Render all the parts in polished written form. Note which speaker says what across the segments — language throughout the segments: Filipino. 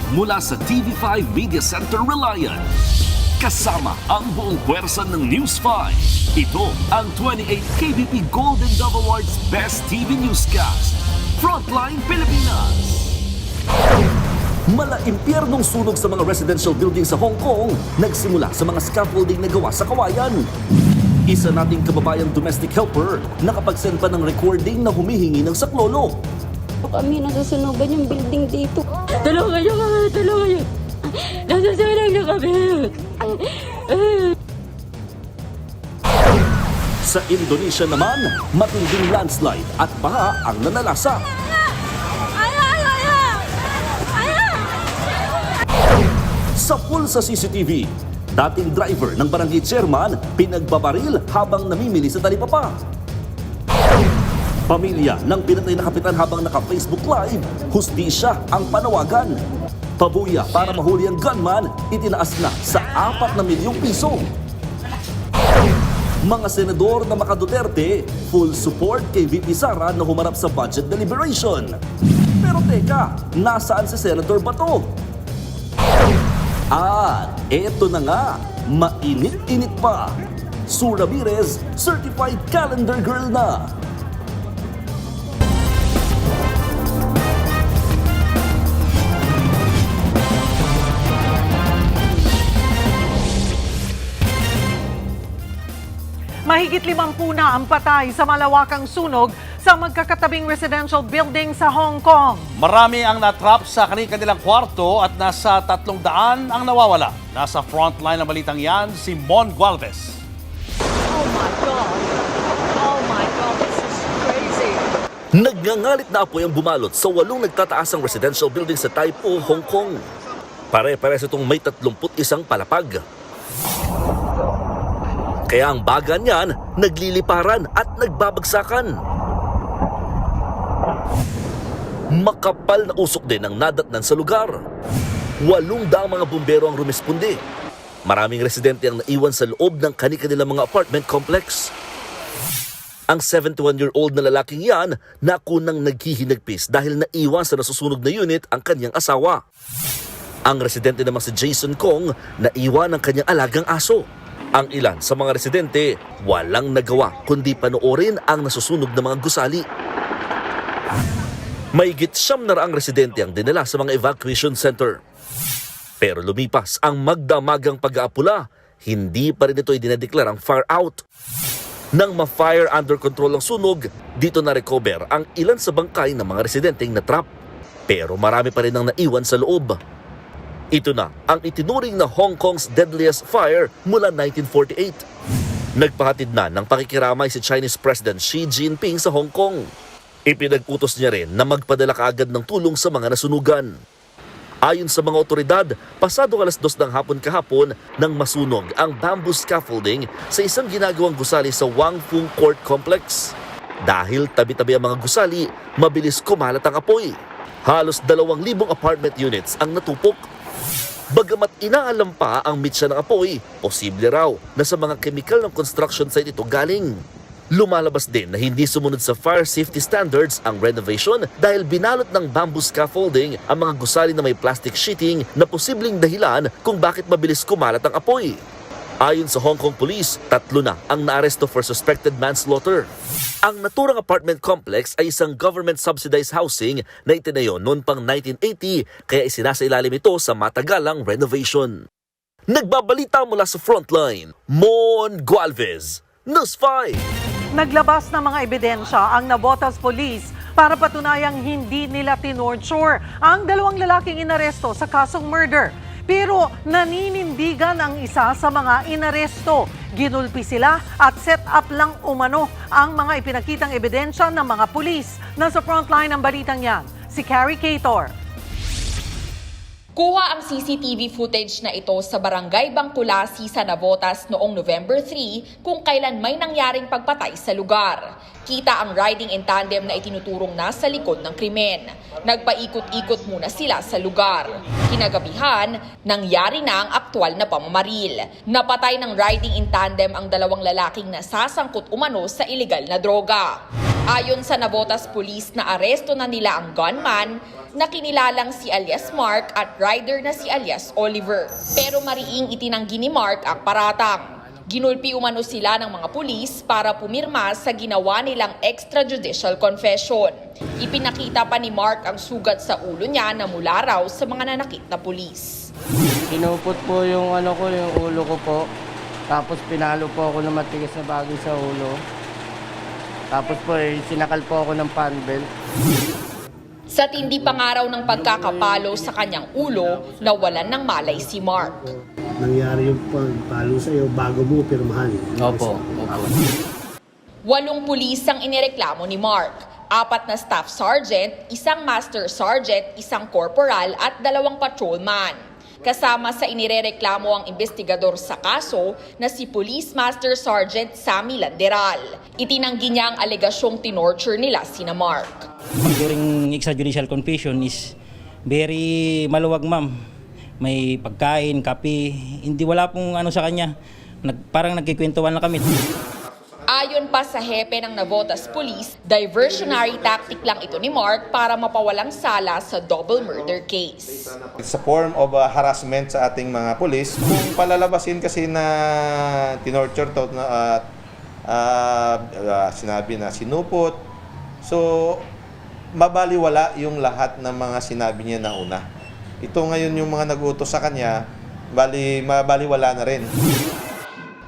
Speaker 1: mula sa TV5 Media Center Reliant. Kasama ang buong pwersa ng News 5. Ito ang 28 KBP Golden Dove Awards Best TV Newscast. Frontline Pilipinas. Mala-impyernong sunog sa mga residential building sa Hong Kong nagsimula sa mga scaffolding na gawa sa kawayan. Isa nating kababayang domestic helper nakapag-send pa ng recording na humihingi ng saklolo.
Speaker 2: Kami nasusunugan yung building dito. Tulungan niyo kami, tulungan niyo. Nasusunog na kami.
Speaker 1: Sa Indonesia naman, matinding landslide at baha ang nanalasa. Sa pool sa CCTV, dating driver ng barangay chairman pinagbabaril habang namimili sa talipapa. Pamilya ng pinatay na kapitan habang naka-Facebook Live, hustisya ang panawagan. Pabuya para mahuli ang gunman, itinaas na sa 4 na milyong piso. Mga senador na maka-Duterte, full support kay VP Sara na humarap sa budget deliberation. Pero teka, nasaan si Senator Bato? At eto na nga, mainit-init pa. Sue Ramirez, certified calendar girl na.
Speaker 3: Mahigit 50 na ang patay sa malawakang sunog sa magkakatabing residential building sa Hong Kong.
Speaker 4: Marami ang natrap sa kanilang kwarto at nasa 300 ang nawawala. Nasa frontline ng balitang yan, si Mon Gualvez.
Speaker 5: Oh my God, this is crazy.
Speaker 1: Nagngangalit na apoy ang bumalot sa 8 nagtataasang residential building sa Tai Po, Hong Kong. Pare-pares itong may 31 palapag. Kaya ang baga niyan, nagliliparan at nagbabagsakan. Makapal na usok din ang nadatnan sa lugar. 800 mga bumbero ang rumisponde. Maraming residente ang naiwan sa loob ng kani-kanilang mga apartment complex. Ang 71-year-old na lalaking yan, nakunang naghihinagpis dahil naiwan sa nasusunog na unit ang kanyang asawa. Ang residente naman si Jason Kong, naiwan ang kanyang alagang aso. Ang ilan sa mga residente, walang nagawa kundi panoorin ang nasusunog na mga gusali. Mahigit 900 residente ang dinala sa mga evacuation center. Pero lumipas ang magdamagang pag-aapula, hindi pa rin ito idinedeklarang fire out. Nang ma-fire under control ang sunog, dito na-recover ang ilan sa bangkay ng mga residenteng natrap. Pero marami pa rin ang naiwan sa loob. Ito na ang itinuring na Hong Kong's deadliest fire mula 1948. Nagpahatid na ng pakikiramay si Chinese President Xi Jinping sa Hong Kong. Ipinag-utos niya rin na magpadala kaagad ng tulong sa mga nasunugan. Ayon sa mga otoridad, pasado 2:00 ng hapon kahapon nang masunog ang bamboo scaffolding sa isang ginagawang gusali sa Wang Fung Court Complex. Dahil tabi-tabi ang mga gusali, mabilis kumalat ang apoy. Halos 2,000 apartment units ang natupok. Bagamat inaalam pa ang mitsa ng apoy, posible raw na sa mga chemical ng construction site ito galing. Lumalabas din na hindi sumunod sa fire safety standards ang renovation dahil binalot ng bamboo scaffolding ang mga gusali na may plastic sheeting na posibleng dahilan kung bakit mabilis kumalat ang apoy. Ayon sa Hong Kong Police, 3 na ang naaresto for suspected manslaughter. Ang naturang apartment complex ay isang government-subsidized housing na itinayo noon pang 1980 kaya isinasailalim ito sa matagalang renovation. Nagbabalita mula sa Frontline, Mon Gualvez, News 5.
Speaker 3: Naglabas ng mga ebidensya ang Navotas Police para patunayang hindi nila tinorture ang 2 lalaking inaresto sa kasong murder. Pero naninindigan ang isa sa mga inaresto. Ginulpi sila at set up lang umano ang mga ipinakitang ebidensya ng mga pulis. Nasa frontline ng balitang yan, si Carrie Cator.
Speaker 6: Kuha ang CCTV footage na ito sa Barangay Bangkulasi sa Navotas noong November 3 kung kailan may nangyaring pagpatay sa lugar. Kita ang riding in tandem na itinuturong nasa likod ng krimen. Nagpaikot-ikot muna sila sa lugar. Kinagabihan, nangyari na ang aktwal na pamamaril. Napatay ng riding in tandem ang 2 lalaking nasasangkot umano sa ilegal na droga. Ayon sa Navotas Police na aresto na nila ang gunman na kinilalang si alias Mark at rider na si alias Oliver. Pero mariing itinanggi ni Mark ang paratang. Ginulpi umano sila ng mga pulis para pumirma sa ginawa nilang extrajudicial confession. Ipinakita pa ni Mark ang sugat sa ulo niya na mula raw sa mga nanakit na pulis.
Speaker 7: Kinupot po yung yung ulo ko po. Tapos pinalo po ako ng matigas na bagay sa ulo. Tapos po sinakal po ako ng panbel.
Speaker 6: Sa tindi pangaraw ng pagkakapalo sa kanyang ulo, nawalan ng malay si Mark.
Speaker 8: Nangyari yung pagpalo sa iyo bago mo pirmahan.
Speaker 7: Opo.
Speaker 6: 8 pulis ang inireklamo ni Mark. 4 na staff sergeant, 1 master sergeant, 1 corporal at 2 patrolman. Kasama sa inirereklamo ang investigador sa kaso na si Police Master Sergeant Sammy Landeral. Itinanggi niya ang alegasyong tinorture nila sina Mark.
Speaker 9: During extrajudicial confession is very maluwag, ma'am. May pagkain, kape, hindi wala pong sa kanya. Parang nagkikwentuhan lang kami.
Speaker 6: Ayon pa sa hepe ng Navotas Police, diversionary tactic lang ito ni Mark para mapawalang sala sa double murder case.
Speaker 10: It's a form of harassment sa ating mga pulis. Kung palalabasin kasi na tinorture to at sinabi na sinupot, so mabaliwala yung lahat ng mga sinabi niya na una. Ito ngayon yung mga nag-utos sa kanya, mabaliwala na rin.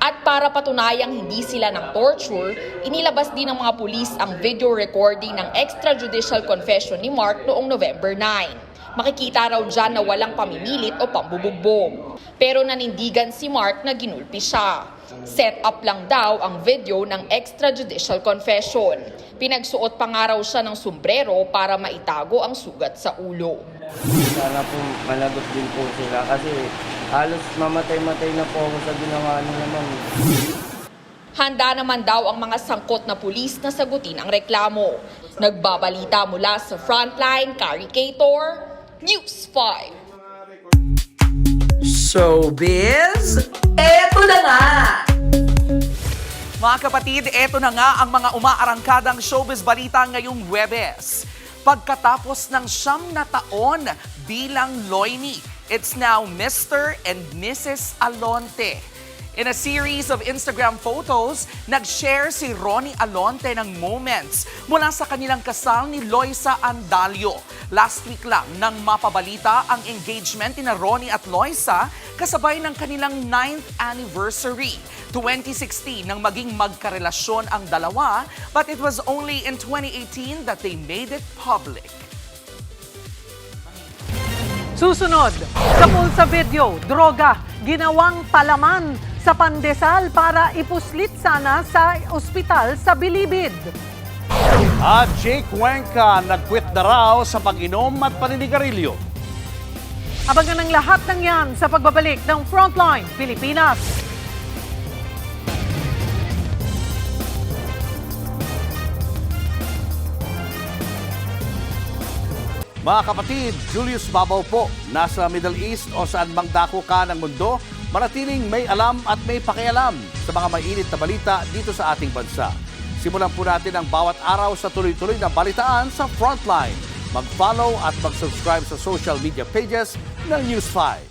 Speaker 6: At para patunayang hindi sila ng torture, inilabas din ng mga pulis ang video recording ng extrajudicial confession ni Mark noong November 9. Makikita raw dyan na walang pamimilit o pambubugbog. Pero nanindigan si Mark na ginulpi siya. Set up lang daw ang video ng extrajudicial confession. Pinagsuot pa nga raw siya ng sombrero para maitago ang sugat sa ulo.
Speaker 7: Sana po managot din po sila kasi halos mamatay-matay na po ako sa ginawa nila, ma'am.
Speaker 6: Handa naman daw ang mga sangkot na pulis na sagutin ang reklamo. Nagbabalita mula sa Frontline, Carrie Cator, News 5.
Speaker 11: Showbiz, eto na nga!
Speaker 12: Mga kapatid, eto na nga ang mga umaarangkadang showbiz balita ngayong Huwebes. Pagkatapos ng 9 na taon bilang Loini, it's now Mr. and Mrs. Alonte. In a series of Instagram photos, nag-share si Ronnie Alonte ng moments mula sa kanilang kasal ni Loisa Andalio. Last week lang nang mapabalita ang engagement ni Ronnie at Loisa kasabay ng kanilang 9th anniversary. 2016 nang maging magkarelasyon ang dalawa, but it was only in 2018 that they made it public.
Speaker 3: Susunod, sa pulsa video, droga, ginawang palaman sa pandesal para ipuslit sana sa ospital sa Bilibid.
Speaker 4: At Jake Cuenca nag-quit na raw sa pag-inom at paninigarilyo.
Speaker 3: Abangan ang lahat ng yan sa pagbabalik ng Frontline Pilipinas.
Speaker 4: Mga kapatid, Julius Babaw po, nasa Middle East o saan mang dako ka ng mundo, manatiling may alam at may pakialam sa mga mainit na balita dito sa ating bansa. Simulan po natin ang bawat araw sa tuloy-tuloy na balitaan sa Frontline. Mag-follow at mag-subscribe sa social media pages ng News 5.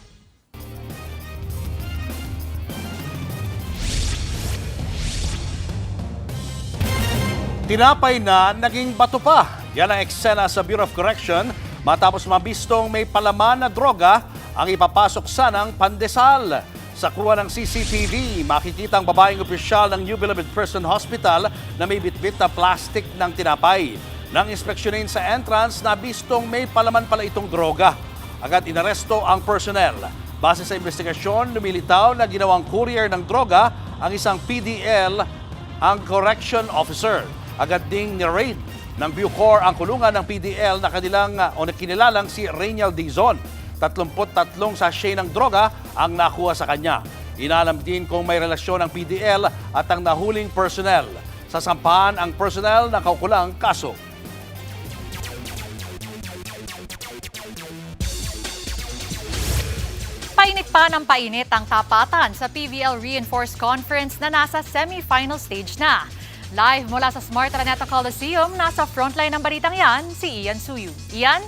Speaker 4: Tinapay na naging bato pa. Yan ang eksena sa Bureau of Correction matapos mabistong may palaman na droga ang ipapasok sanang pandesal. Sa kuha ng CCTV, makikita ang babaeng opisyal ng New Beloved Person Hospital na may bitbit na plastic ng tinapay. Nang inspeksyonin sa entrance, nabistong may palaman pala itong droga. Agad inaresto ang personnel. Base sa investigasyon, lumilitaw na ginawang courier ng droga ang isang PDL, ang correction officer. Agad ding ni-raid ng Bucor ang kulungan ng PDL na kinilalang si Reynald Dizon. 33 sachet ng droga ang nakuha sa kanya. Inalam din kung may relasyon ang PDL at ang nahuling personnel. Sasampahan ang personnel ng kaukulang kaso.
Speaker 5: Painit pa ng painit ang tapatan sa PVL Reinforced Conference na nasa semi-final stage na. Live mula sa Smart Araneta Coliseum, nasa frontline ng balitang yan, si Ian Suyu. Ian?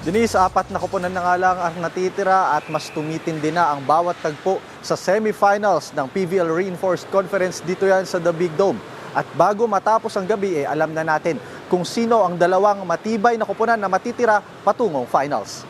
Speaker 13: Denise, 4 na koponan na nga lang ang natitira at mas tumitindi na ang bawat tagpo sa semifinals ng PVL Reinforced Conference dito yan sa The Big Dome. At bago matapos ang gabi, alam na natin kung sino ang dalawang matibay na koponan na matitira patungong finals.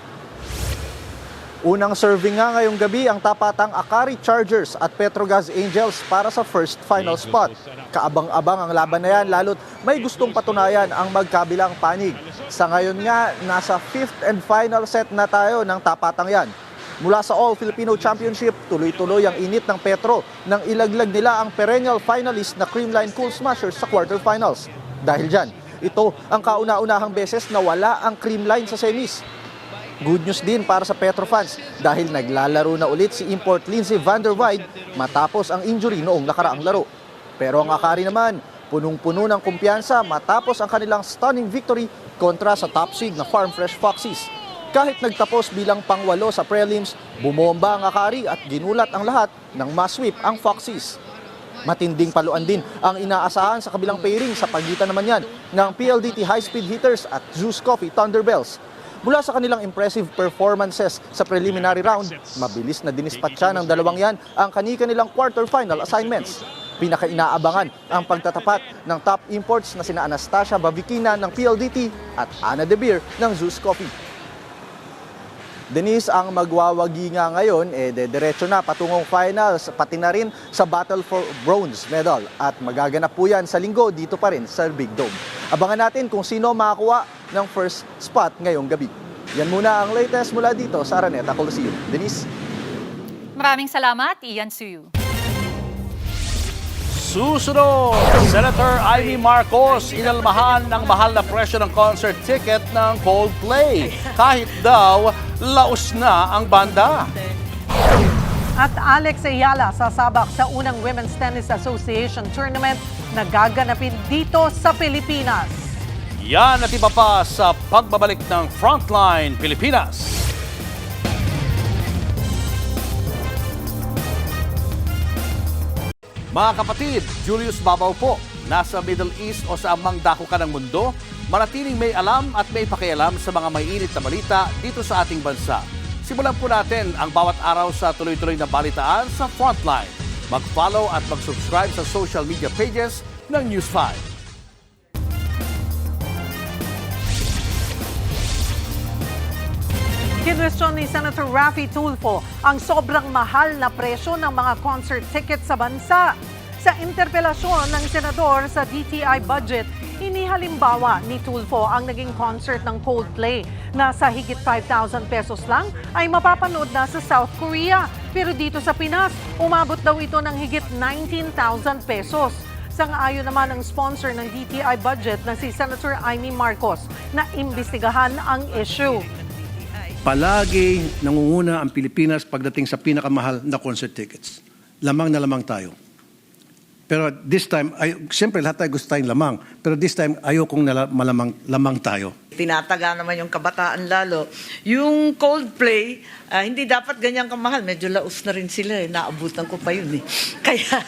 Speaker 13: Unang serving nga ngayong gabi ang tapatang Akari Chargers at Petrogas Angels para sa first final spot. Kaabang-abang ang laban na yan lalo't may gustong patunayan ang magkabilang panig. Sa ngayon nga, nasa 5th and final set na tayo ng tapatang yan. Mula sa All-Filipino Championship, tuloy-tuloy ang init ng Petro nang ilaglag nila ang perennial finalist na Creamline Cool Smashers sa quarterfinals. Dahil dyan, ito ang kauna-unahang beses na wala ang Creamline sa semis. Good news din para sa Petro fans dahil naglalaro na ulit si import Lindsey van der Weide matapos ang injury noong nakaraang laro. Pero ang Akari naman, punong-puno ng kumpiyansa matapos ang kanilang stunning victory kontra sa top seed na Farm Fresh Foxes. Kahit nagtapos bilang pang-8 sa prelims, bumomba ang Akari at ginulat ang lahat ng ma-sweep ang Foxes. Matinding paluan din ang inaasahan sa kabilang pairing sa pagitan naman yan ng PLDT High Speed Hitters at Zeus Coffee Thunderbells. Mula sa kanilang impressive performances sa preliminary round, mabilis na dinispatcha ng dalawang yan ang kani-kanilang quarterfinal assignments. Pinaka-inaabangan ang pagtatapat ng top imports na sina Anastasia Bavikina ng PLDT at Ana De Beer ng Zeus Coffee. Denise, ang magwawagi nga ngayon, diretso na patungong finals, pati na rin sa Battle for Bronze Medal. At magaganap po yan sa linggo dito pa rin sa Big Dome. Abangan natin kung sino makakuha ng first spot ngayong gabi. Yan muna ang latest mula dito sa Araneta Coliseum. Denise?
Speaker 5: Maraming salamat, Ian Suyu.
Speaker 4: Susunod, Senator Amy Marcos inalmahan ng mahal na presyo ng concert ticket ng Coldplay. Kahit daw, laos na ang banda.
Speaker 3: At Alex Ayala sasabak sa unang Women's Tennis Association Tournament na gaganapin dito sa Pilipinas.
Speaker 4: Yan at iba pa sa pagbabalik ng Frontline Pilipinas. Mga kapatid, Julius Babaw po. Nasa Middle East o sa amang dako ka ng mundo, manatiling may alam at may pakialam sa mga may init na balita dito sa ating bansa. Simulan po natin ang bawat araw sa tuloy-tuloy na balitaan sa Frontline. Mag-follow at mag-subscribe sa social media pages ng News 5.
Speaker 3: Kinwestiyon ni Senator Raffy Tulfo ang sobrang mahal na presyo ng mga concert tickets sa bansa. Sa interpelasyon ng senador sa DTI budget, inihalimbawa ni Tulfo ang naging concert ng Coldplay na sa higit 5,000 pesos lang ay mapapanood na sa South Korea. Pero dito sa Pinas, umabot daw ito ng higit 19,000 pesos. Sang-ayon naman ang sponsor ng DTI budget na si Senator Amy Marcos na imbestigahan ang issue.
Speaker 14: Palagi nangunguna ang Pilipinas pagdating sa pinakamahal na concert tickets. Lamang na lamang tayo. Pero this time, siyempre lahat tayo gusto tayong lamang. Pero this time, ayokong malamang tayo.
Speaker 15: Tinataga naman yung kabataan lalo. Yung Coldplay, hindi dapat ganyan kamahal. Medyo laos na rin sila. Naabutan ko pa yun eh. Kaya...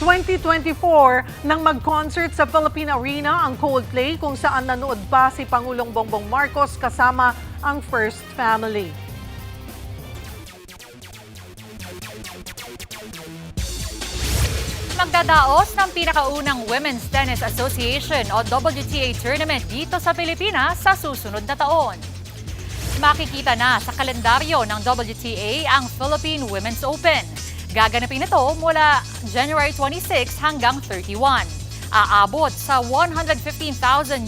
Speaker 3: 2024 nang mag-concert sa Philippine Arena ang Coldplay kung saan nanood pa si Pangulong Bongbong Marcos kasama ang First Family.
Speaker 5: Magdadaos ng pinakaunang Women's Tennis Association o WTA tournament dito sa Pilipinas sa susunod na taon. Makikita na sa kalendaryo ng WTA ang Philippine Women's Open. Gaganapin ito mula January 26 hanggang 31. Aabot sa $115,000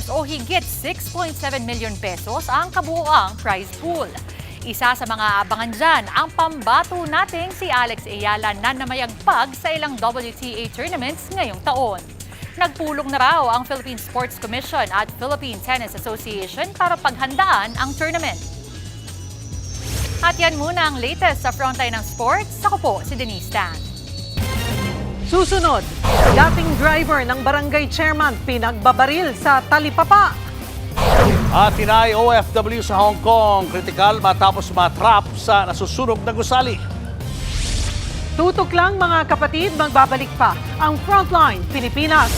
Speaker 5: o higit 6.7 million pesos ang kabuuang prize pool. Isa sa mga abangan dyan ang pambato nating si Alex Ayala na namayagpag sa ilang WTA tournaments ngayong taon. Nagpulong na raw ang Philippine Sports Commission at Philippine Tennis Association para paghandaan ang tournament. At yan muna ang latest sa Frontline ng Sports. Ako po si Denise Tan.
Speaker 3: Susunod, dating driver ng barangay chairman pinagbabaril sa Talipapa.
Speaker 4: At tinay OFW sa Hong Kong, kritikal matapos matrap sa nasusunog na gusali.
Speaker 3: Tutok lang mga kapatid, magbabalik pa ang Frontline Pilipinas.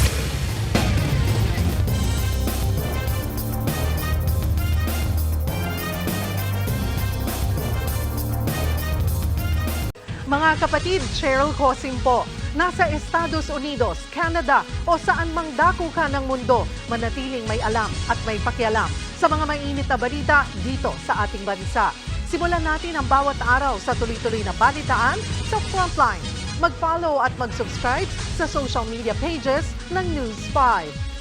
Speaker 3: Mga kapatid, Cheryl Cosim po. Nasa Estados Unidos, Canada o saan mang dako ka ng mundo, manatiling may alam at may pakialam sa mga mainit na balita dito sa ating bansa. Simulan natin ang bawat araw sa tuloy-tuloy na balitaan sa Frontline. Mag-follow at mag-subscribe sa social media pages ng News 5.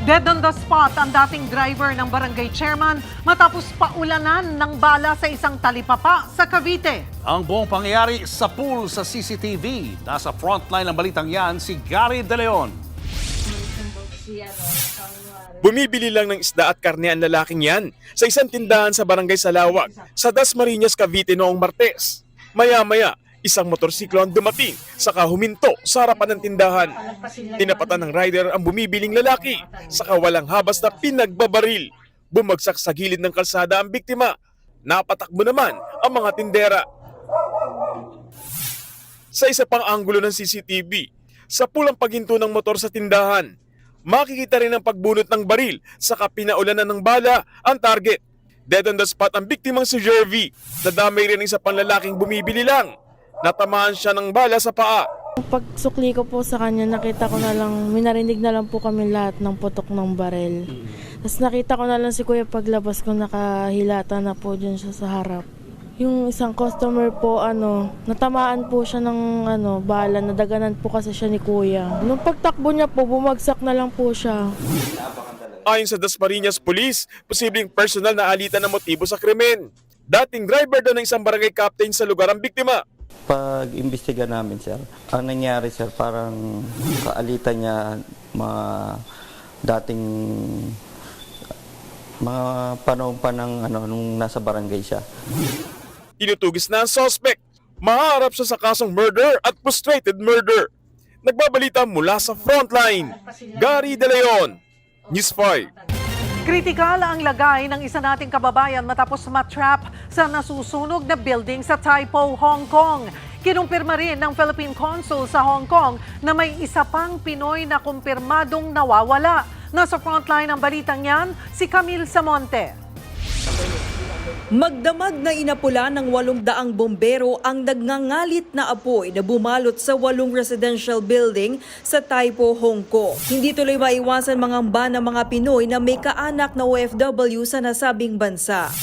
Speaker 3: Dead on the spot ang dating driver ng barangay chairman matapos paulanan ng bala sa isang talipapa sa Cavite.
Speaker 4: Ang buong pangyayari sa pool sa CCTV. Nasa frontline ng balitang yan si Gary De Leon.
Speaker 16: Bumibili lang ng isda at karne ang lalaking yan sa isang tindahan sa barangay Salawag sa Dasmariñas, Cavite noong Martes. Maya-maya, isang motorsiklo ang dumating saka huminto sa harapan ng tindahan. Tinapatan ng rider ang bumibiling lalaki saka walang habas na pinagbabaril. Bumagsak sa gilid ng kalsada ang biktima. Napatakbo naman ang mga tindera. Sa isa pang anggulo ng CCTV, sa pulang paghinto ng motor sa tindahan, makikita rin ang pagbunot ng baril saka pinaulanan ng bala ang target. Dead on the spot ang biktimang si Jervy. Nadamay rin isa pang lalaking bumibili lang. Natamaan siya ng bala sa paa.
Speaker 17: Pagsukli ko po sa kanya, nakita ko na lang, minarinig na lang po kami lahat ng putok ng barel. Tapos nakita ko na lang si Kuya paglabas ko, nakahilata na po dyan siya sa harap. Yung isang customer po, natamaan po siya ng bala, nadaganan po kasi siya ni Kuya. Nung pagtakbo niya po, bumagsak na lang po siya.
Speaker 16: Ayon sa Dasmariñas Police, posibleng personal na alitan ng motibo sa krimen. Dating driver daw ng isang barangay captain sa lugar ang biktima.
Speaker 7: Pag-imbestiga namin, sir, ang nangyari, sir, parang kaalitan niya dating mga panahon pa nung nasa barangay siya.
Speaker 16: Tinutugis na ang suspect. Maharap siya sa kasong murder at frustrated murder. Nagbabalita mula sa Frontline, Gary De Leon, News 5.
Speaker 3: Kritikal ang lagay ng isa nating kababayan matapos matrap sa nasusunog na building sa Tai Po, Hong Kong. Kinumpirma rin ng Philippine Consul sa Hong Kong na may isa pang Pinoy na kumpirmadong nawawala. Nasa frontline ng balitang yan, si Camille Samonte.
Speaker 18: Magdamag na inapula ng 800 bombero ang nagngangalit na apoy na bumalot sa 8 residential building sa Tai Po, Hong Kong. Hindi tuloy maiwasan mangamba ng mga Pinoy na may kaanak na OFW sa nasabing bansa.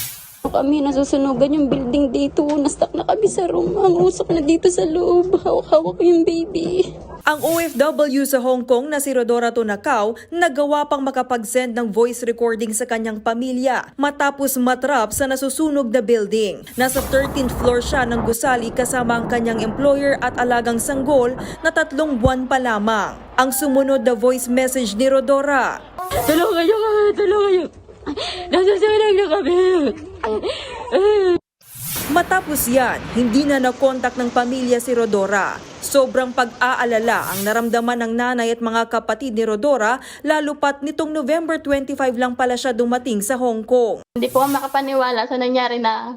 Speaker 2: Kami nasusunugan yung building dito. Na-stuck na kami sa room. Ang usok na dito sa loob. Hawak ko yung baby.
Speaker 18: Ang OFW sa Hong Kong na si Rodora Tunacao nagawa pang makapag-send ng voice recording sa kanyang pamilya matapos matrap sa nasusunog na building. Nasa 13th floor siya ng gusali kasama ang kanyang employer at alagang sanggol na 3 buwan pa lamang. Ang sumunod na voice message ni Rodora.
Speaker 2: Tulungan niyo kami! Tulungan niyo! Nasusunog na kami!
Speaker 18: Matapos yan, hindi na nakontak ng pamilya si Rodora. Sobrang pag-aalala ang naramdaman ng nanay at mga kapatid ni Rodora, lalo pat nitong November 25 lang pala siya dumating sa Hong Kong.
Speaker 19: Hindi po makapaniwala sa nangyari na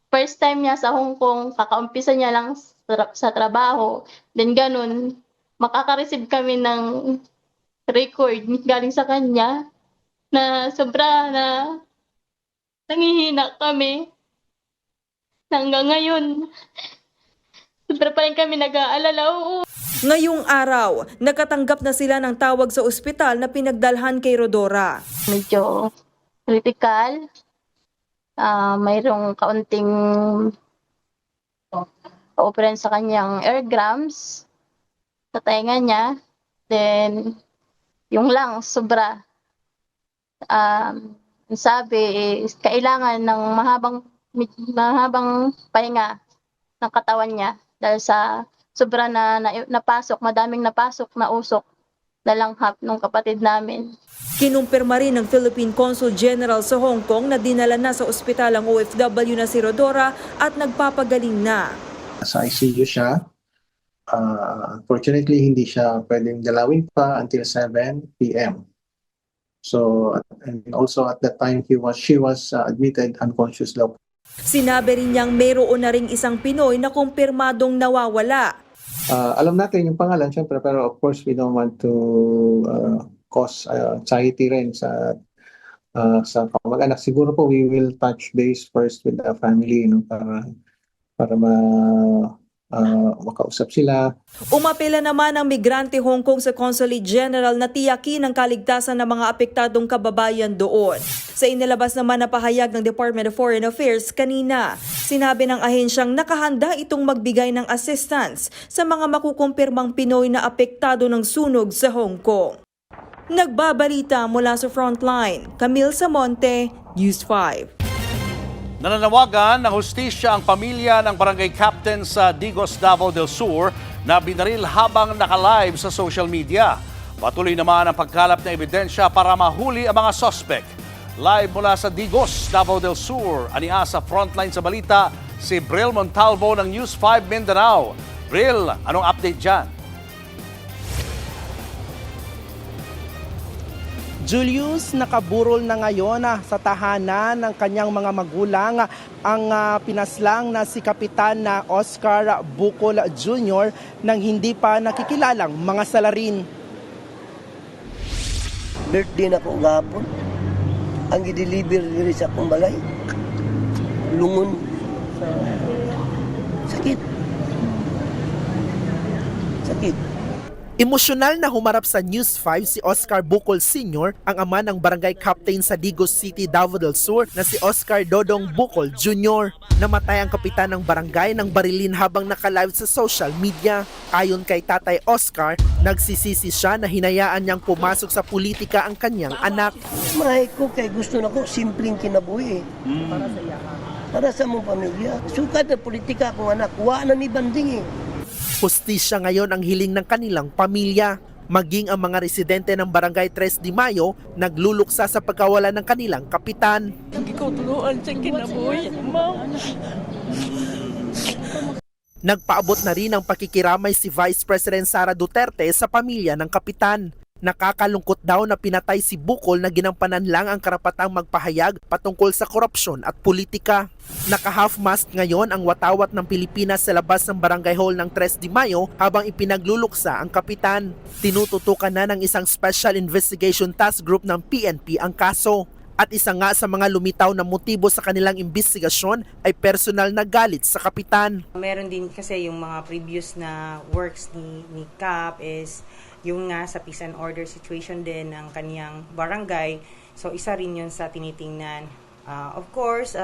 Speaker 19: first time niya sa Hong Kong, kakaumpisa niya lang sa trabaho. Then ganun, makaka-receive kami ng record galing sa kanya na sobra na nangihina kami. Hanggang ngayon, sobra pa rin kami nag-aalala.
Speaker 18: Ngayong araw, nakatanggap na sila ng tawag sa ospital na pinagdalhan kay Rodora.
Speaker 19: Medyo critical. Mayroong kaunting operan sa kanyang eardrums sa tainga niya. Then, yung lungs, sobra. Sabi, kailangan ng mahabang pahinga ng katawan niya dahil sa sobra na napasok, madaming napasok na usok na langhap ng kapatid namin.
Speaker 18: Kinumpirma rin ng Philippine Consul General sa Hong Kong na dinala na sa ospital ang OFW na si Rodora at nagpapagaling na.
Speaker 8: Sa ICU siya. Unfortunately, hindi siya pwedeng dalawin pa until 7 p.m. So, and also at that time, she was admitted unconscious daw.
Speaker 18: Sinabi rin niyang mayroon na ring isang Pinoy na kumpirmadong nawawala.
Speaker 8: Alam natin yung pangalan, syempre, pero of course, we don't want to cause anxiety rin sa kamag-anak. Siguro po, we will touch base first with the family, para makausap sila.
Speaker 18: Umapela naman ang migrante Hong Kong sa Consulate General na tiyakin ang kaligtasan ng mga apektadong kababayan doon. Sa inilabas naman na pahayag ng Department of Foreign Affairs kanina, sinabi ng ahensyang nakahanda itong magbigay ng assistance sa mga makukumpirmang Pinoy na apektado ng sunog sa Hong Kong. Nagbabalita mula sa Frontline, Camille Samonte, News 5.
Speaker 4: Nananawagan ng hustisya ang pamilya ng barangay captain sa Digos, Davao del Sur na binaril habang naka-live sa social media. Patuloy naman ang pagkalap ng ebidensya para mahuli ang mga suspect. Live mula sa Digos, Davao del Sur, ania sa Frontline sa balita si Bril Montalvo ng News 5 Mindanao. Bril, anong update dyan?
Speaker 20: Julius, nakaburol na ngayon sa tahanan ng kanyang mga magulang ang pinaslang na si Kapitan na Oscar Bucol Jr. nang hindi pa nakikilalang mga salarin.
Speaker 21: Birthday na ko gapon. Ang i-deliver diri sa akong balay. Lungon. Sakit. Sakit.
Speaker 20: Emosyonal na humarap sa News 5 si Oscar Bucol Sr., ang ama ng barangay captain sa Digos City, Davao del Sur na si Oscar Dodong Bucol Jr. Namatay ang kapitan ng barangay ng barilin habang naka-live sa social media. Ayon kay Tatay Oscar, nagsisisi siya na hinayaan niyang pumasok sa politika ang kanyang anak.
Speaker 21: Mahay ko kay gusto na ko simpleng kinabuhi. Para sa mong pamilya. Sukat na politika akong anak. Wa na ni banding
Speaker 20: Hustisya ngayon ang hiling ng kanilang pamilya. Maging ang mga residente ng Barangay 3 de Mayo nagluluksa sa pagkawala ng kanilang kapitan. Nagpaabot na rin ang pakikiramay si Vice President Sara Duterte sa pamilya ng kapitan. Nakakalungkot daw na pinatay si Bucol na ginampanan lang ang karapatang magpahayag patungkol sa korupsyon at politika. Naka-half-mast ngayon ang watawat ng Pilipinas sa labas ng Barangay Hall ng 3 de Mayo habang ipinagluluksa ang kapitan. Tinututukan na ng isang Special Investigation Task Group ng PNP ang kaso. At isa nga sa mga lumitaw na motibo sa kanilang investigasyon ay personal na galit sa kapitan.
Speaker 22: Meron din kasi yung mga previous na works ni Cap is yung nga sa peace and order situation din ng kaniyang barangay. So isa rin yun sa tinitingnan. Of course,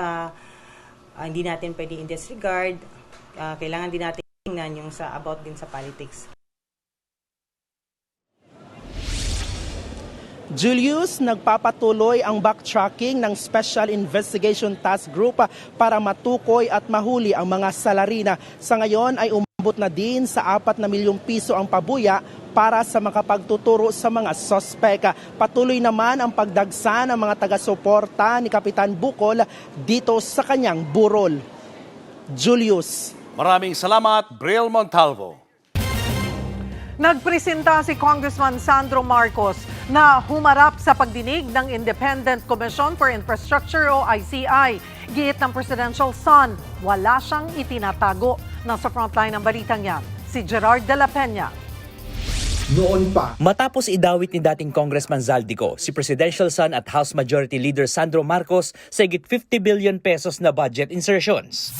Speaker 22: hindi natin pwede i-disregard. Kailangan din natin tingnan yung sa about din sa politics.
Speaker 20: Julius, nagpapatuloy ang backtracking ng Special Investigation Task Group para matukoy at mahuli ang mga salarina. Sa ngayon ay umabot na din sa 4 na milyong piso ang pabuya para sa makapagtuturo sa mga sospek. Patuloy naman ang pagdagsa ng mga taga-suporta ni Kapitan Bucol dito sa kanyang burol. Julius.
Speaker 4: Maraming salamat, Bril Montalvo.
Speaker 3: Nagpresenta si Congressman Sandro Marcos na humarap sa pagdinig ng Independent Commission for Infrastructure o ICI. Giit ng presidential son, wala siyang itinatago. Nasa frontline ng balitang yan, si Gerard de la Peña.
Speaker 23: Noon pa. Matapos idawit ni dating Congressman Zaldico, si Presidential son at House Majority Leader Sandro Marcos sa higit 50 billion pesos na budget insertions.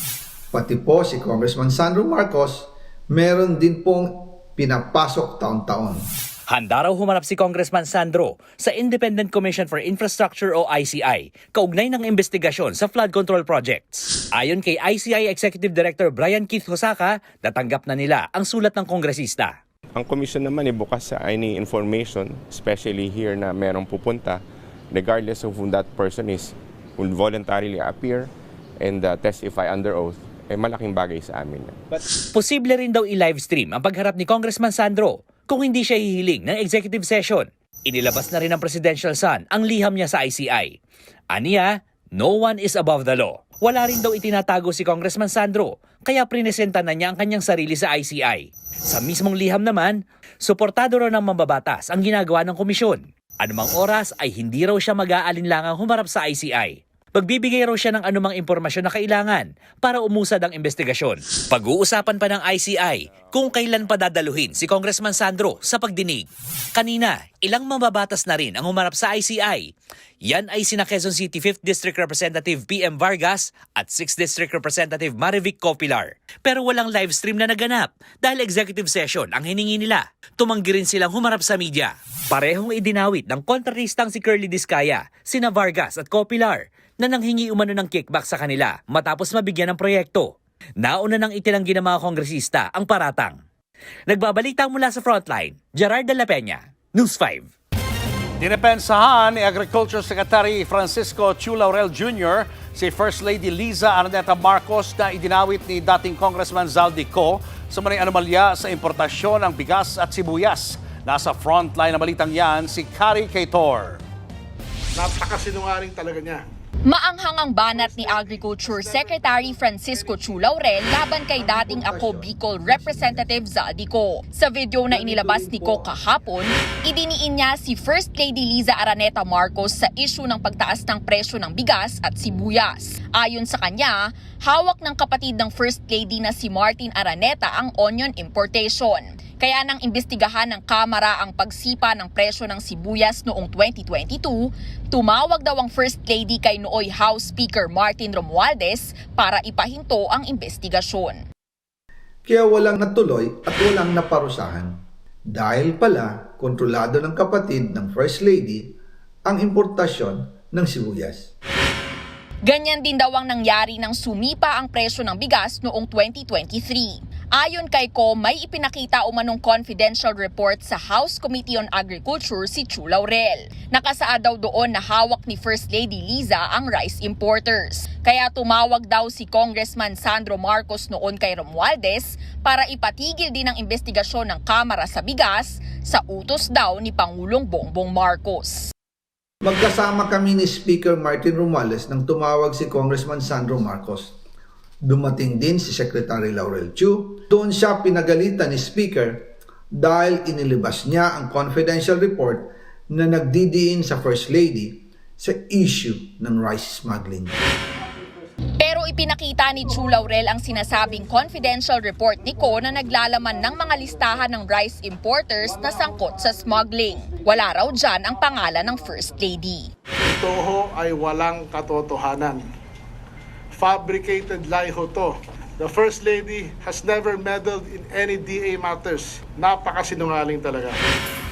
Speaker 24: Pati po si Congressman Sandro Marcos, meron din pong pinapasok taon-taon.
Speaker 23: Handa raw humarap si Congressman Sandro sa Independent Commission for Infrastructure o ICI, kaugnay ng investigasyon sa flood control projects. Ayon kay ICI Executive Director Brian Keith Hosaka, natanggap na nila ang sulat ng kongresista.
Speaker 25: Ang commission naman ay bukas sa any information, especially here na merong pupunta, regardless of who that person is, will voluntarily appear and testify under oath, malaking bagay sa amin.
Speaker 23: Posible rin daw i-livestream ang pagharap ni Congressman Sandro kung hindi siya hihiling ng executive session. Inilabas na rin ng presidential son ang liham niya sa ICI. Aniya, no one is above the law. Wala rin daw itinatago si Congressman Sandro kaya prinesenta na niya ang kanyang sarili sa ICI. Sa mismong liham naman, suportado raw ng mambabatas ang ginagawa ng komisyon. Anumang oras ay hindi raw siya mag-aalinlangang humarap sa ICI. Magbibigay raw siya ng anumang impormasyon na kailangan para umusad ang investigasyon. Pag-uusapan pa ng ICI kung kailan pa dadaluhin si Congressman Sandro sa pagdinig. Kanina, ilang mambabatas na rin ang humarap sa ICI. Yan ay sina Quezon City 5th District Representative PM Vargas at 6th District Representative Marivic Copilar. Pero walang live stream na naganap dahil executive session ang hiningi nila. Tumanggi rin silang humarap sa media. Parehong idinawit ng kontraristang si Curly Discaya, sina Vargas at Copilar na nanghingi umano ng kickback sa kanila matapos mabigyan ng proyekto. Nauna nang itinanggi ng mga kongresista ang paratang. Nagbabalita mula sa Frontline, Gerard de la Peña, News 5.
Speaker 4: Dinepensahan ni Agriculture Secretary Francisco Chu Laurel Jr. si First Lady Liza Araneta Marcos na idinawit ni dating Congressman Zaldico sa manay anomalya sa importasyon ng bigas at sibuyas. Nasa Frontline na balitang yan si Kari Kaitor.
Speaker 1: Napakasinungaling talaga niya.
Speaker 6: Maanghang ang banat ni Agriculture Secretary Francisco Chu Laurel laban kay dating Ako Bicol Representative Zaldico. Sa video na inilabas ni Ko kahapon, idiniin niya si First Lady Liza Araneta Marcos sa issue ng pagtaas ng presyo ng bigas at sibuyas. Ayon sa kanya, hawak ng kapatid ng First Lady na si Martin Araneta ang onion importation. Kaya nang imbestigahan ng Kamara ang pagsipa ng presyo ng sibuyas noong 2022, tumawag daw ang First Lady kay nooy House Speaker Martin Romualdez para ipahinto ang investigasyon.
Speaker 24: Kaya walang natuloy at walang naparusahan. Dahil pala, kontrolado ng kapatid ng First Lady ang importasyon ng sibuyas.
Speaker 6: Ganyan din daw ang nangyari nang sumipa ang presyo ng bigas noong 2023. Ayon kay Ko, may ipinakita umanong confidential report sa House Committee on Agriculture si Chu Laurel. Nakasaad daw doon na hawak ni First Lady Liza ang rice importers. Kaya tumawag daw si Congressman Sandro Marcos noon kay Romualdez para ipatigil din ang investigasyon ng Kamara sa bigas sa utos daw ni Pangulong Bongbong Marcos.
Speaker 24: Magkasama kami ni Speaker Martin Romualdez nang tumawag si Congressman Sandro Marcos. Dumating din si Secretary Laurel Chu. Doon siya pinagalitan ni Speaker dahil inilabas niya ang confidential report na nagdidiin sa First Lady sa issue ng rice smuggling.
Speaker 6: Pero ipinakita ni Chu Laurel ang sinasabing confidential report ni Ko na naglalaman ng mga listahan ng rice importers na sangkot sa smuggling. Wala raw dyan ang pangalan ng First Lady.
Speaker 1: Ito ho ay walang katotohanan. Fabricated lie ho to. The First Lady has never meddled in any DA matters. Napakasinungaling talaga.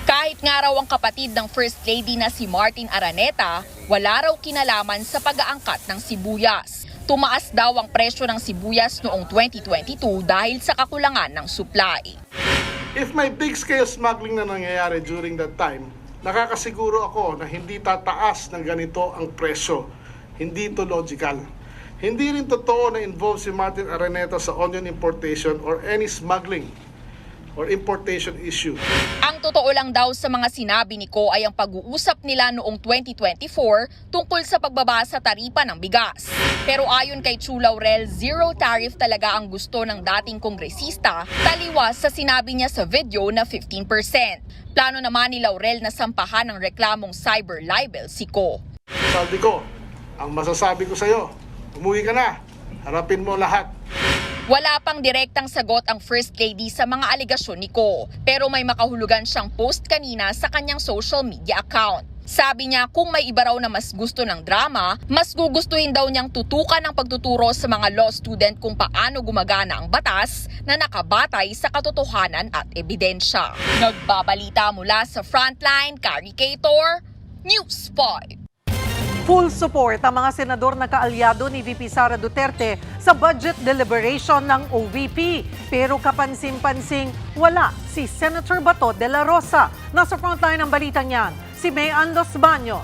Speaker 6: Kahit nga raw ang kapatid ng First Lady na si Martin Araneta, wala raw kinalaman sa pag-aangkat ng sibuyas. Tumaas daw ang presyo ng sibuyas noong 2022 dahil sa kakulangan ng supply.
Speaker 1: If may big-scale smuggling na nangyayari during that time, nakakasiguro ako na hindi tataas ng ganito ang presyo. Hindi ito logical. Hindi rin totoo na involved si Martin Araneta sa onion importation or any smuggling or importation issue.
Speaker 6: Ang totoo lang daw sa mga sinabi ni Ko ay ang pag-uusap nila noong 2024 tungkol sa pagbaba sa taripa ng bigas. Pero ayon kay Chu Laurel, zero tariff talaga ang gusto ng dating kongresista, taliwas sa sinabi niya sa video na 15%. Plano naman ni Laurel na sampahan ng reklamong cyber libel si Ko.
Speaker 1: Zaldico, ang masasabi ko sa iyo, umuwi ka na. Harapin mo lahat.
Speaker 6: Wala pang direktang sagot ang First Lady sa mga alegasyon ni Ko, pero may makahulugan siyang post kanina sa kanyang social media account. Sabi niya kung may iba raw na mas gusto ng drama, mas gugustuhin daw niyang tutukan ang pagtuturo sa mga law student kung paano gumagana ang batas na nakabatay sa katotohanan at ebidensya. Nagbabalita mula sa Frontline, Kari Kaitor, News 5.
Speaker 3: Full support ang mga senador na kaalyado ni VP Sara Duterte sa budget deliberation ng OVP. Pero kapansin-pansing wala si Senator Bato de la Rosa. Nasa frontline ng balitang yan, si Mayan Los Baños.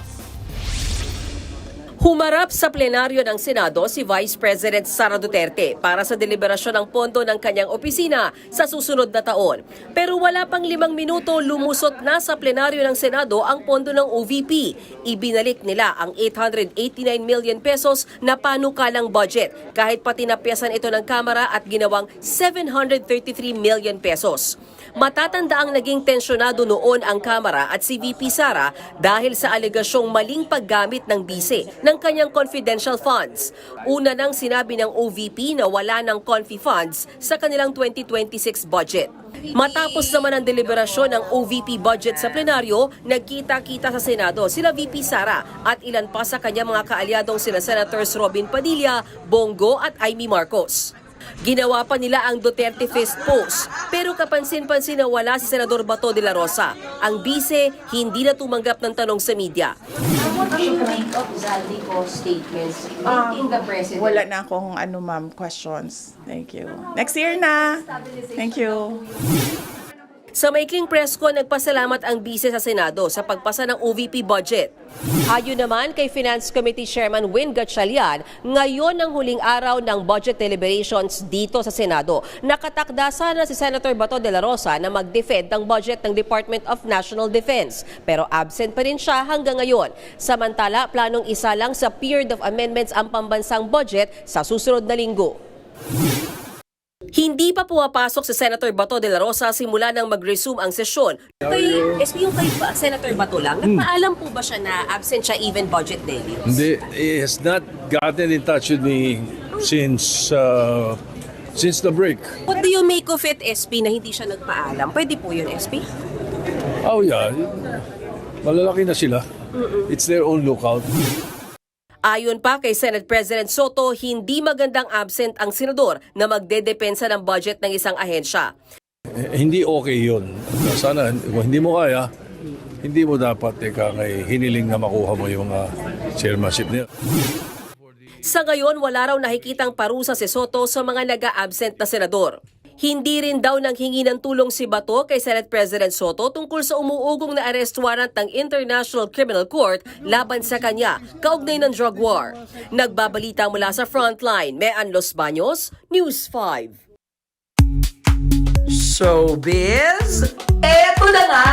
Speaker 9: Humarap sa plenaryo ng Senado si Vice President Sara Duterte para sa deliberasyon ng pondo ng kanyang opisina sa susunod na taon. Pero wala pang 5 minuto lumusot na sa plenaryo ng Senado ang pondo ng OVP. Ibinalik nila ang 889 million pesos na panukalang budget kahit pati napyasan ito ng Kamara at ginawang 733 million pesos. Matatanda ang naging tensyonado noon ang Kamara at si VP Sara dahil sa alegasyong maling paggamit ng bise ng kanyang confidential funds. Una nang sinabi ng OVP na wala ng confi funds sa kanilang 2026 budget. Matapos naman ang deliberasyon ng OVP budget sa plenaryo, nagkita-kita sa Senado sila VP Sara at ilan pa sa kanyang mga kaalyadong sina Senators Robin Padilla, Bongo at Amy Marcos. Ginawa pa nila ang Duterte fist post, pero kapansin-pansin na wala si Senador Bato de la Rosa. Ang bise, hindi na tumanggap ng tanong sa media.
Speaker 10: What do you make of Zaldico's statements in the president? Wala na akong questions. Thank you. Next year na. Thank you.
Speaker 9: Sa maikling presko, nagpasalamat ang bise sa Senado sa pagpasa ng OVP budget. Ayon naman kay Finance Committee Chairman Win Gatchalian, ngayon ang huling araw ng budget deliberations dito sa Senado. Nakatakda sana si Senator Bato de la Rosa na mag-defend ng budget ng Department of National Defense, pero absent pa rin siya hanggang ngayon. Samantala, planong isa lang sa period of amendments ang pambansang budget sa susunod na linggo. Hindi pa pumapasok si Senator Bato de la Rosa simula nang mag-resume ang sesyon. Kay SB yung kay Senator Bato lang, nagpaalam po ba siya na absent siya even budget day?
Speaker 11: Hindi, he has not gotten in touch with me since the break.
Speaker 9: What do you make of it, SB, na hindi siya nagpaalam? Pwede po yun, SB?
Speaker 11: Oh yeah, malalaki na sila. It's their own lookout.
Speaker 9: Ayon pa kay Senate President Soto, hindi magandang absent ang senador na magdedepensa ng budget ng isang ahensya.
Speaker 11: Hindi okay yun. Sana, kung hindi mo kaya, hindi mo dapat hiniling na makuha mo yung chairmanship niya.
Speaker 9: Sa ngayon, wala raw nakikitang parusa si Soto sa mga nag-a-absent na senador. Hindi rin daw nanghingi ng tulong si Bato kay Senate President Soto tungkol sa umuugong na arrest warrant ng International Criminal Court laban sa kanya, kaugnay ng drug war. Nagbabalita mula sa Frontline, Mean Los Baños, News 5.
Speaker 12: Showbiz, eto na nga!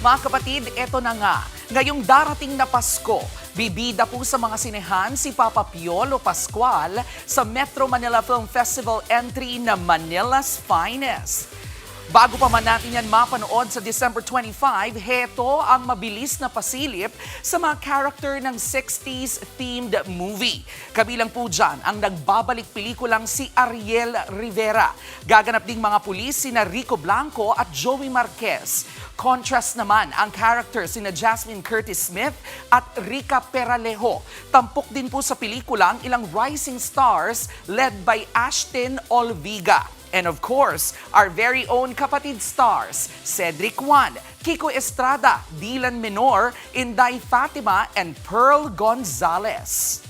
Speaker 3: Mga kapatid, eto na nga. Ngayong darating na Pasko, bibida po sa mga sinehan si Papa Piolo Pascual sa Metro Manila Film Festival entry na Manila's Finest. Bago pa man natin yan mapanood sa December 25, heto ang mabilis na pasilip sa mga character ng 60s themed movie. Kabilang po dyan ang nagbabalik pelikulang si Ariel Rivera. Gaganap ding mga pulis sina Rico Blanco at Joey Marquez. Contrast naman ang character sina Jasmine Curtis Smith at Rica Peralejo. Tampok din po sa pelikulang ilang rising stars led by Ashton Olviga. And of course, our very own kapatid stars, Cedric Juan, Kiko Estrada, Dylan Menor, Inday Fatima, and Pearl Gonzalez.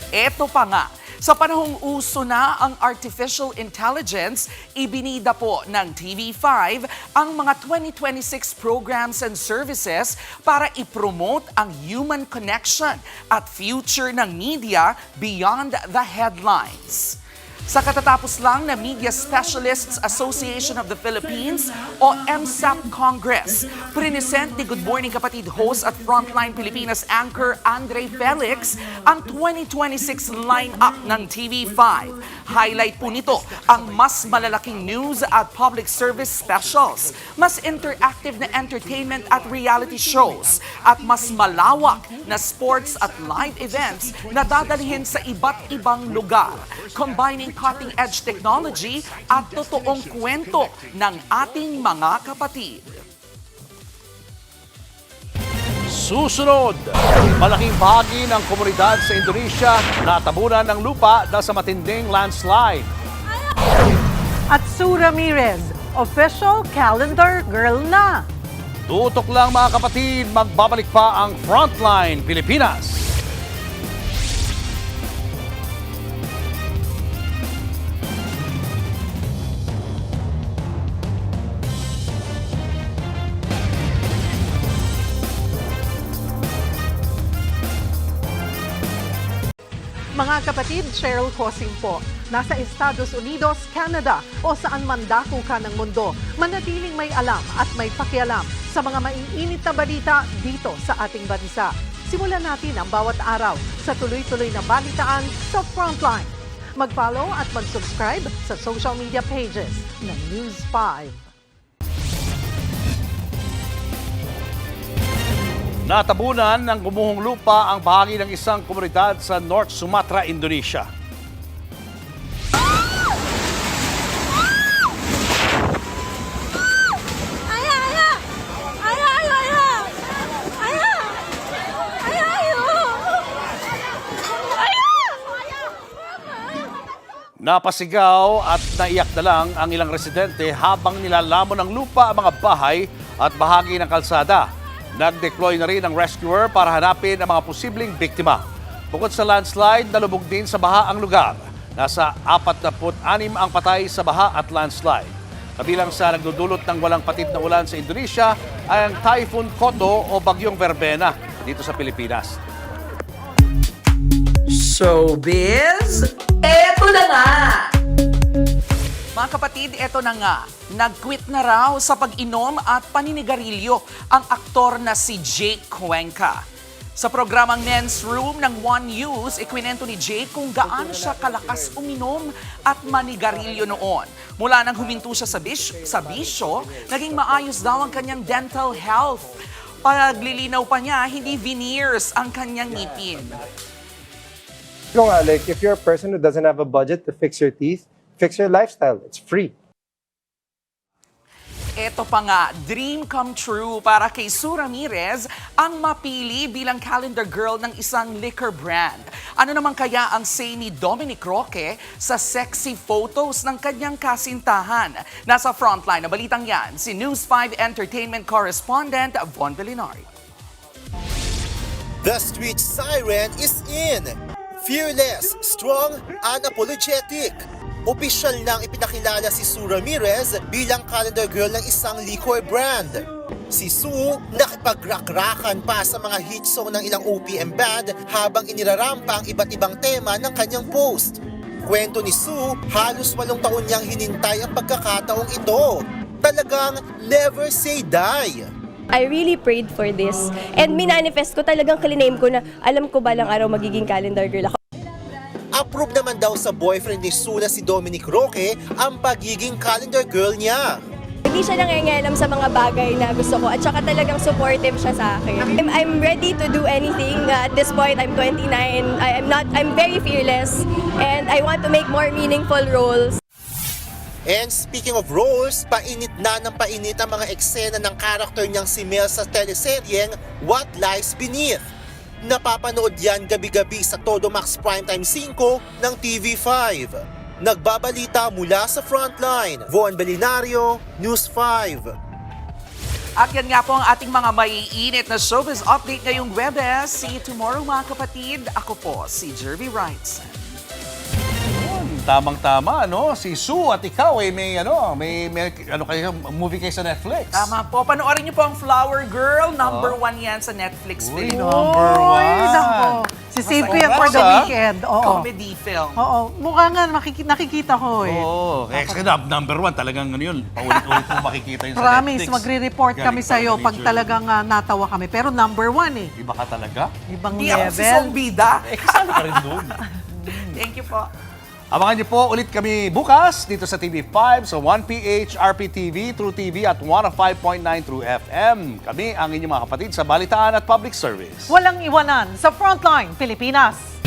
Speaker 3: Eto pa nga, sa panahong uso na ang artificial intelligence, ibinida po ng TV5 ang mga 2026 programs and services para ipromote ang human connection at future ng media beyond the headlines. Sa katatapos lang na Media Specialists Association of the Philippines o MSAP Congress, prinesent ni Good Morning Kapatid host at Frontline Pilipinas anchor Andre Felix ang 2026 lineup ng TV5. Highlight po nito ang mas malalaking news at public service specials, mas interactive na entertainment at reality shows, at mas malawak na sports at live events na dadalhin sa iba't ibang lugar, combining cutting-edge technology at totoong kwento ng ating mga kapatid.
Speaker 4: Susunod, malaking bahagi ng komunidad sa Indonesia natabunan ng lupa dahil sa matinding landslide.
Speaker 3: At Sue Ramirez, official calendar girl na.
Speaker 4: Tutok lang mga kapatid, magbabalik pa ang Frontline Pilipinas.
Speaker 3: Mga kapatid, Cheryl Cosing po. Nasa Estados Unidos, Canada o saan man dako ka ng mundo, manatiling may alam at may pakialam sa mga maiinit na balita dito sa ating bansa. Simulan natin ang bawat araw sa tuloy-tuloy na balitaan sa Frontline. Mag-follow at mag-subscribe sa social media pages ng News 5.
Speaker 4: Natabunan ng gumuhong lupa ang bahagi ng isang komunidad sa North Sumatra, Indonesia. Napasigaw at naiyak na lang ang ilang residente habang nilalamon ng lupa ang mga bahay at bahagi ng kalsada. Nag-deploy na rin ang rescuer para hanapin ang mga posibleng biktima. Bukod sa landslide, nalubog din sa baha ang lugar. Nasa 46 ang patay sa baha at landslide. Kabilang sa nagdudulot ng walang patid na ulan sa Indonesia ay ang Typhoon Koto o Bagyong Verbena dito sa Pilipinas.
Speaker 12: Showbiz, eto na nga!
Speaker 5: Mga kapatid, eto na nga. Nag-quit na raw sa pag-inom at paninigarilyo ang aktor na si Jake Cuenca. Sa programang Men's Room ng One News, ikwinento ni Jake kung gaano siya kalakas uminom at manigarilyo noon. Mula nang huminto siya sa bisyo, naging maayos daw ang kanyang dental health. Paglilinaw pa niya, hindi veneers ang kanyang ngipin.
Speaker 13: Like if you're a person who doesn't have a budget to fix your teeth, fix your lifestyle. It's free.
Speaker 5: Ito pa nga, dream come true para kay Sue Ramirez ang mapili bilang calendar girl ng isang liquor brand. Ano naman kaya ang say ni Dominic Roque sa sexy photos ng kanyang kasintahan? Nasa frontline na balitang yan, si News 5 Entertainment Correspondent Von Belinari.
Speaker 14: The street siren is in! Fearless, strong, unapologetic. Opisyal nang ipinakilala si Sue Ramirez bilang calendar girl ng isang liquor brand. Si Sue nakipag-rakrakan pa sa mga hit song ng ilang OPM band habang inirarampa ang iba't ibang tema ng kanyang post. Kwento ni Sue, halos 8 taon niyang hinintay ang pagkakataong ito. Talagang never say die.
Speaker 15: I really prayed for this. And minanifest ko, talagang kaliname ko na alam ko balang araw magiging calendar girl ako.
Speaker 14: Approve naman daw sa boyfriend ni Sue na si Dominic Roque ang pagiging calendar girl niya.
Speaker 15: Hindi siya nangingialam sa mga bagay na gusto ko at saka talagang supportive siya sa akin. I'm ready to do anything. At this point, I'm 29. I'm very fearless and I want to make more meaningful roles.
Speaker 14: And speaking of roles, painit na ng painit ang mga eksena ng karakter niyang si Mel sa teleseryeng What Lies Beneath. Napapanood yan gabi-gabi sa Todo Max Primetime 5 ng TV5. Nagbabalita mula sa Frontline, Von Belinario, News 5.
Speaker 5: At yan nga po ang ating mga maiinit na showbiz update ngayong Webes. See you tomorrow mga kapatid. Ako po si Jervy Wrightson.
Speaker 4: Tamang-tama, no? Si Sue at ikaw may kayo, movie kayo sa Netflix.
Speaker 5: Tama po. Panoorin niyo po ang Flower Girl. Number 1 yan sa Netflix film.
Speaker 4: Number 1.
Speaker 3: Sisave ko yan for the weekend. Oo.
Speaker 5: Comedy film.
Speaker 3: Oo. Mukha nga, nakikita ko eh.
Speaker 4: Oo. Kasi number 1, talagang yun. Paulit-ulit mo makikita yun sa
Speaker 3: Promise,
Speaker 4: Netflix.
Speaker 3: magre-report kami sa'yo pag talagang natawa kami. Pero number 1 eh.
Speaker 4: Iba ka talaga?
Speaker 3: Ibang
Speaker 5: Di ako si
Speaker 3: level.
Speaker 5: Song Bida.
Speaker 4: Kasali ka rin doon.
Speaker 5: Thank you po.
Speaker 4: Abangan niyo po ulit kami bukas dito sa TV5 sa 1PH, RPTV, True TV at 105.9 True FM. Kami ang inyong mga kapatid sa balitaan at public service.
Speaker 3: Walang iwanan sa Frontline Pilipinas.